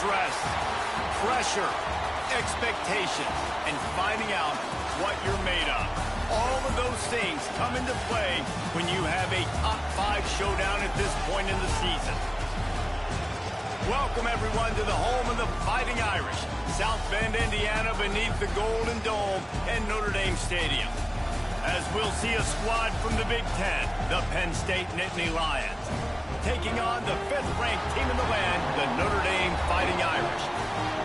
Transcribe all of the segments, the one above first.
stress, pressure, expectations, and finding out what you're made of. All of those things come into play when you have a top 5 showdown at this point in the season. Welcome, everyone, to the home of the Fighting Irish, South Bend, Indiana, beneath the Golden Dome and Notre Dame Stadium. As we'll see a squad from the Big Ten, the Penn State Nittany Lions, taking on the 5th-ranked team in the land, the Notre Dame Fighting Irish.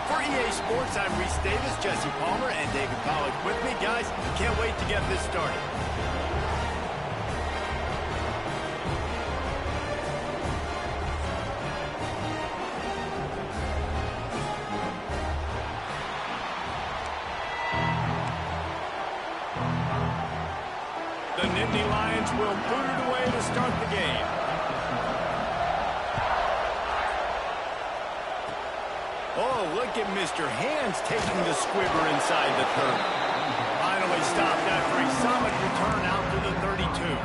For EA Sports, I'm Reese Davis, Jesse Palmer, and David Pollack with me. Guys, can't wait to get this started. The Nittany Lions will boot it away to start the game. Oh, look at Mr. Hands taking the squibber inside the 30. Finally stopped after a solid return out to the 32.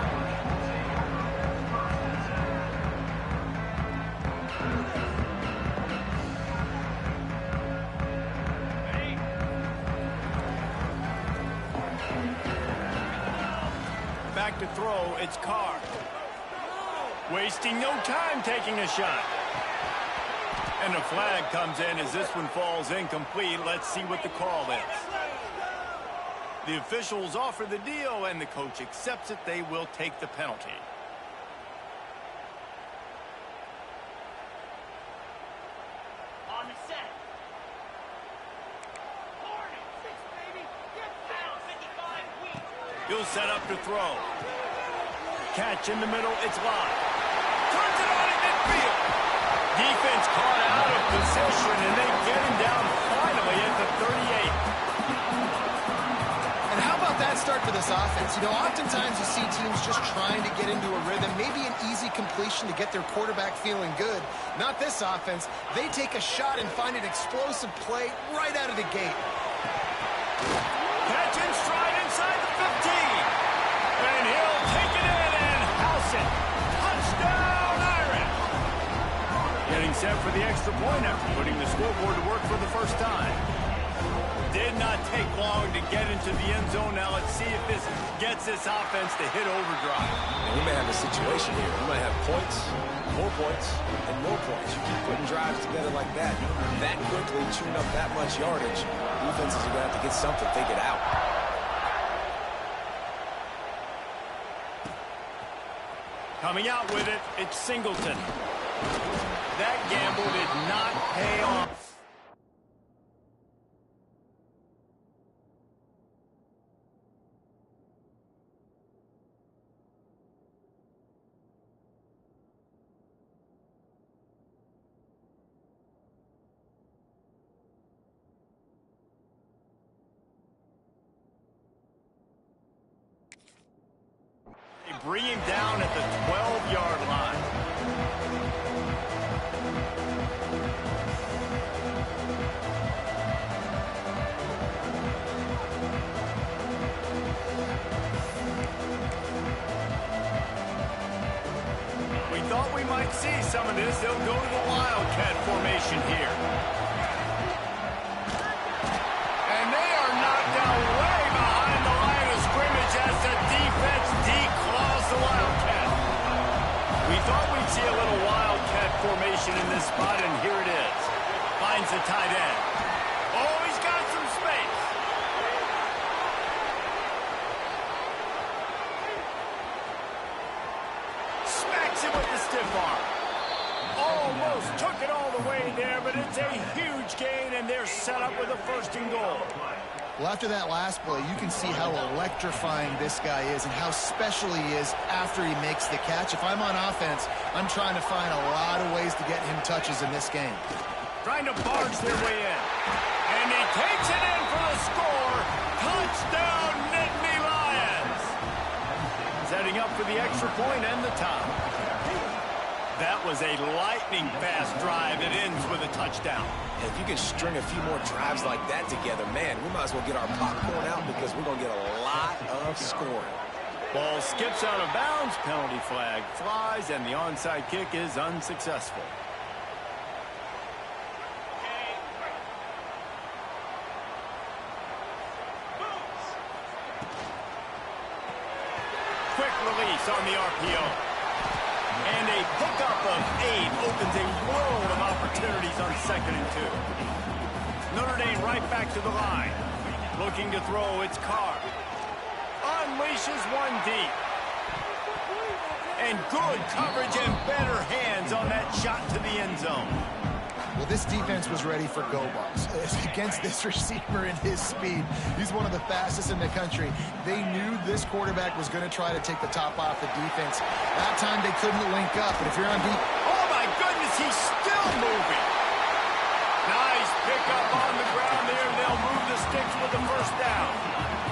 Back to throw, it's Carr. Wasting no time taking a shot. And a flag comes in as this one falls incomplete. Let's see what the call is. The officials offer the deal, and the coach accepts it. They will take the penalty. On the set. He'll set up to throw. Catch in the middle, it's live. Turns it on in midfield. Defense caught out of position, and they get him down finally at the 38. And how about that start for this offense? You know, oftentimes you see teams just trying to get into a rhythm, maybe an easy completion to get their quarterback feeling good. Not this offense. They take a shot and find an explosive play right out of the gate. Catch in stride inside the 15. And he'll take it in and house it. Touchdown, Irish! Getting set for the extra point after putting the scoreboard to work for the first time. Did not take long to get into the end zone. Now let's see if this gets this offense to hit overdrive. And we may have a situation here. We might have points, and more points. You keep putting drives together like that quickly, chewing up that much yardage. Defenses are going to have to get something figured out. Coming out with it, it's Singleton. That gamble did not pay off. They bring him down at the 12-yard line. We thought we might see some of this. They'll go to the Wildcat formation here. And they are knocked down way behind the line of scrimmage as the defense declaws the Wildcat. We thought we'd see a little Wildcat formation in this spot, and here it is. Finds the tight end. Oh, he's got some space. Smacks it with the stiff arm. Almost took it all the way there, but it's a huge gain, and they're set up with a 1st and goal. Well, after that last play, you can see how electrifying this guy is and how special he is after he makes the catch. If I'm on offense, I'm trying to find a lot of ways to get him touches in this game. Trying to barge their way in. And he takes it in for the score. Touchdown, Nittany Lions. Setting up for the extra point and the tie. That was a lightning-fast drive that ends with a touchdown. And if you can string a few more drives like that together, man, we might as well get our popcorn out because we're going to get a lot of scoring. Ball skips out of bounds, penalty flag flies, and the onside kick is unsuccessful. pass on the RPO. And a pickup of 8 opens a world of opportunities on 2nd and 2. Notre Dame right back to the line. Looking to throw, it's Carr. Unleashes one deep. And good coverage and better hands on that shot to the end zone. Well, this defense was ready for go balls. Against this receiver and his speed, he's one of the fastest in the country. They knew this quarterback was going to try to take the top off the defense. That time they couldn't link up, but if you're on deep... Oh, my goodness, he's still moving. Nice pickup on the ground there, and they'll move the sticks with the first down.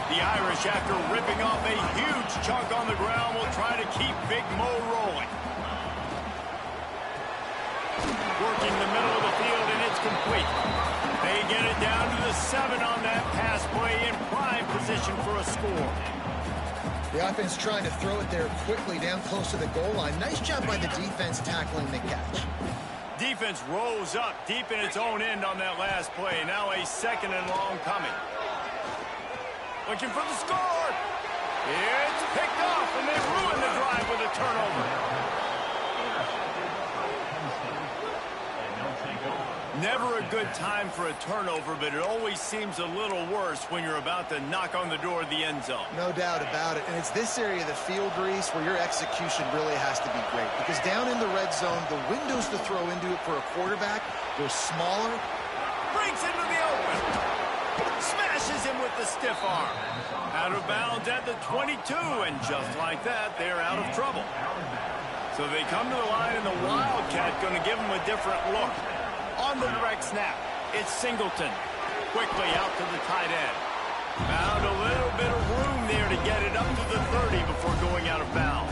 The Irish, after ripping off a huge chunk on the ground, will try to keep Big Mo rolling. Working the middle of the field, and it's complete. They get it down to the 7 on that pass play in prime position for a score. The offense trying to throw it there quickly down close to the goal line. Nice job by the defense tackling the catch. Defense rose up deep in its own end on that last play. Now a 2nd and long coming. Looking for the score. It's picked off, and they ruin the drive with a turnover. Never a good time for a turnover, but it always seems a little worse when you're about to knock on the door of the end zone. No doubt about it. And it's this area of the field, Reese, where your execution really has to be great. Because down in the red zone, the windows to throw into it for a quarterback, they're smaller. Breaks into the open. Smashes him with the stiff arm. Out of bounds at the 22, and just like that, they're out of trouble. So they come to the line, and the Wildcat going to give them a different look. On the direct snap, it's Singleton. Quickly out to the tight end. Found a little bit of room there to get it up to the 30 before going out of bounds.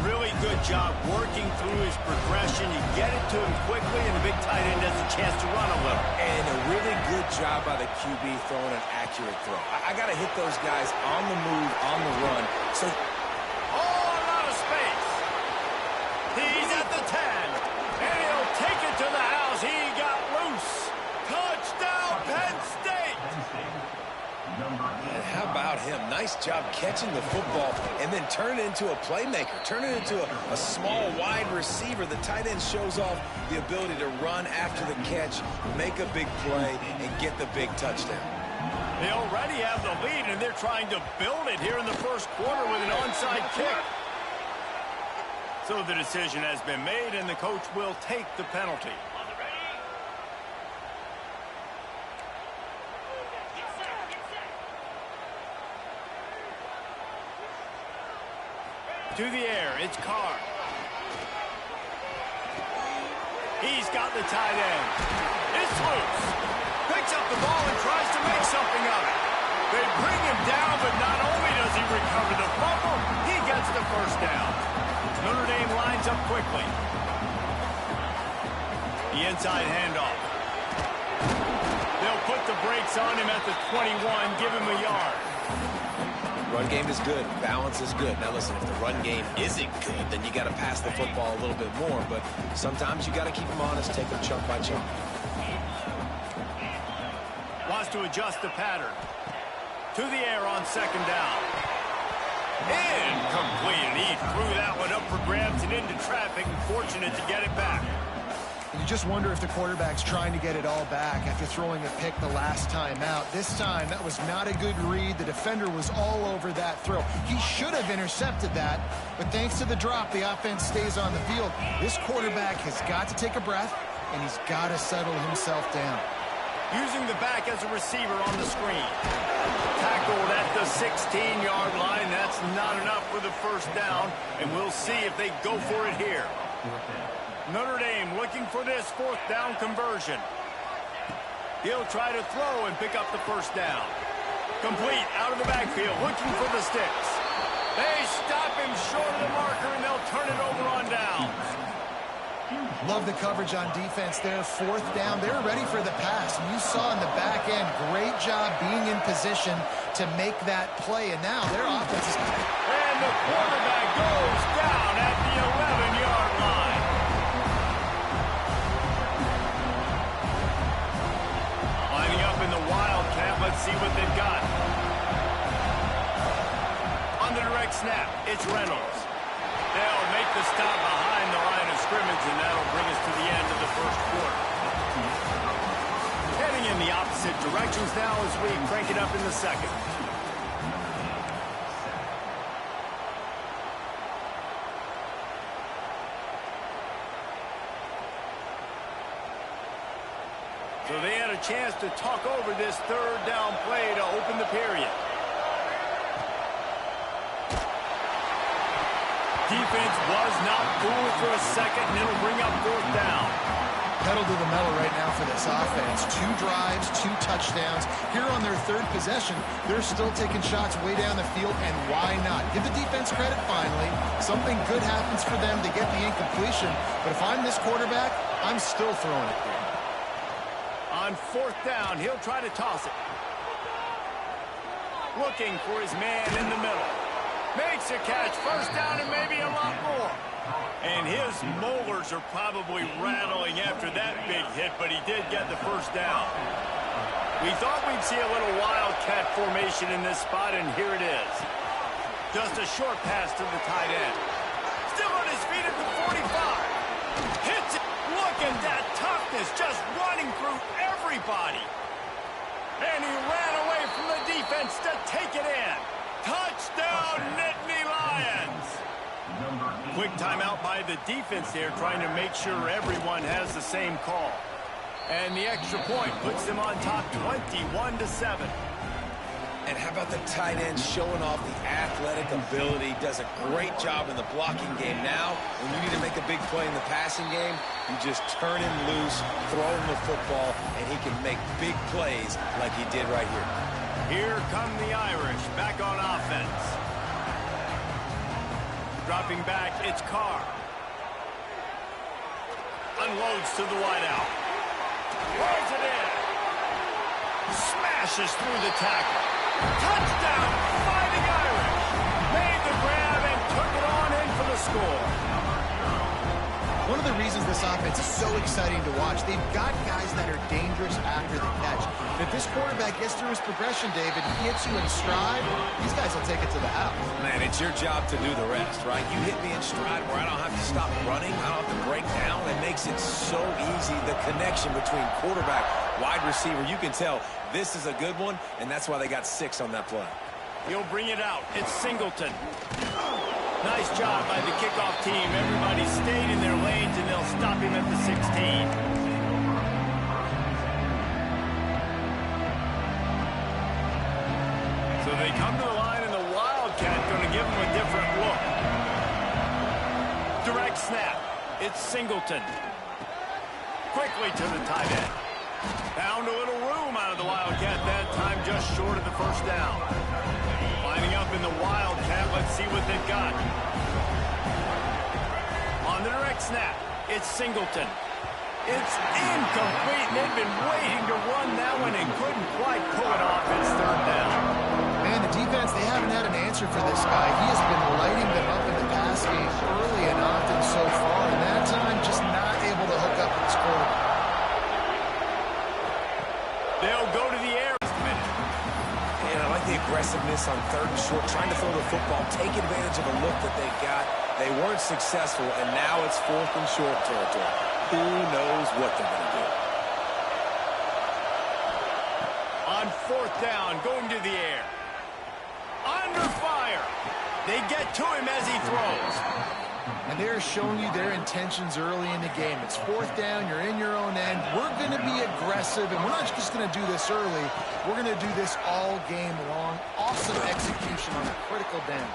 Really good job working through his progression. You get it to him quickly, and the big tight end has a chance to run a little. And a really good job by the QB throwing an accurate throw. I got to hit those guys on the move, on the run. So, oh, a lot of space. He's at the 10. And he'll take it to the house. He got loose. Touchdown, Penn State. and how about him? Nice job catching the football and then turn it into a playmaker. Turn it into a small, wide receiver. The tight end shows off the ability to run after the catch, make a big play, and get the big touchdown. They already have the lead, and they're trying to build it here in the first quarter with an onside kick. So the decision has been made, and the coach will take the penalty. To the air, it's Carr. He's got the tight end. It's loose. Picks up the ball and tries to make something of it. They bring him down, but not only does he recover the fumble, he gets the first down. Notre Dame lines up quickly. The inside handoff. They'll put the brakes on him at the 21, give him a yard. Run game is good. Balance is good. Now listen, if the run game isn't good, then you got to pass the football a little bit more. But sometimes you got to keep them honest, take them chunk by chunk. Wants to adjust the pattern. To the air on second down. Incomplete, and he threw that one up for grabs and into traffic, and fortunate to get it back. You just wonder if the quarterback's trying to get it all back after throwing a pick the last time out. This time, that was not a good read. The defender was all over that throw. He should have intercepted that, but thanks to the drop, the offense stays on the field. This quarterback has got to take a breath, and he's got to settle himself down. Using the back as a receiver on the screen. Tackled at the 16-yard line. That's not enough for the first down, and we'll see if they go for it here. Notre Dame looking for this fourth down conversion. He'll try to throw and pick up the first down. Complete out of the backfield, looking for the sticks. They stop him short of the marker, and they'll turn it over on downs. Love the coverage on defense there. Fourth down, they were ready for the pass. And you saw in the back end, great job being in position to make that play. And now their offense is... And the quarterback goes down at the 11-yard line. Lining up in the Wildcat, let's see what they've got. On the direct snap. It's Reynolds. They'll make the stop behind the line of scrimmage, and that'll bring us to the end of the first quarter. Heading in the opposite directions now as we crank it up in the second. So they had a chance to talk over this third down play to open the period. Defense was not fooled for a second, and it'll bring up fourth down. Pedal to the metal right now for this offense. 2 drives, 2 touchdowns. Here on their third possession, they're still taking shots way down the field, and why not? Give the defense credit finally. Something good happens for them to get the incompletion, but if I'm this quarterback, I'm still throwing it there. On fourth down, he'll try to toss it. Looking for his man in the middle. Makes a catch, first down, and maybe a lot more. And his molars are probably rattling after that big hit, but he did get the first down. We thought we'd see a little wildcat formation in this spot, and here it is. Just a short pass to the tight end. Still on his feet at the 45. Hits it. Look at that toughness, just running through everybody. And he ran away from the defense to take it in. Touchdown, Nittany Lions! Quick timeout by the defense there, trying to make sure everyone has the same call. And the extra point puts them on top 21-7. And how about the tight end showing off the athletic ability? Does a great job in the blocking game. Now, when you need to make a big play in the passing game, you just turn him loose, throw him the football, and he can make big plays like he did right here. Here come the Irish, back on offense. Dropping back, it's Carr. Unloads to the wideout. Rolls it in. Smashes through the tackle. Touchdown, Fighting Irish. Made the grab and took it on in for the score. One of the reasons this offense is so exciting to watch, they've got guys that are dangerous after the catch. If this quarterback gets through his progression, David, he hits you in stride, these guys will take it to the house. Man, it's your job to do the rest, right? You hit me in stride where I don't have to stop running, I don't have to break down. It makes it so easy, the connection between quarterback, wide receiver. You can tell this is a good one, and that's why they got 6 on that play. He'll bring it out. It's Singleton. Nice job by the kickoff team. Everybody stayed in their lanes, and they'll stop him at the 16. So they come to the line, and the Wildcat going to give them a different look. Direct snap. It's Singleton. Quickly to the tight end. Found a little room out of the Wildcat that time, just short of the first down. Lining up in the Wildcat, let's see what they've got. On the direct snap, it's Singleton. It's incomplete. They've been waiting to run that one and couldn't quite pull it off. It's third down. Man, the defense, they haven't had an answer for this guy. He has been lighting them up in the pass game early and often so far, and that time just not able to hook up with his quarterback. They'll go to the air. And I like the aggressiveness on third and short, trying to throw the football, take advantage of a look that they got. They weren't successful, and now it's fourth and short territory. Who knows what they're going to do? On fourth down, going to the air. Under fire. They get to him as he throws. And they're showing you their intentions early in the game. It's fourth down, you're in your own end. We're going to be aggressive, and we're not just going to do this early. We're going to do this all game long. Awesome execution on a critical down.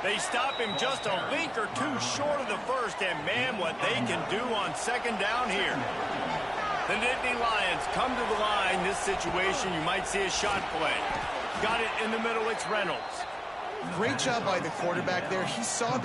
They stop him just a link or two short of the first, and man, what they can do on second down here. The Nittany Lions come to the line. This situation, you might see a shot play. Got it in the middle, it's Reynolds. Great job by the quarterback there. He saw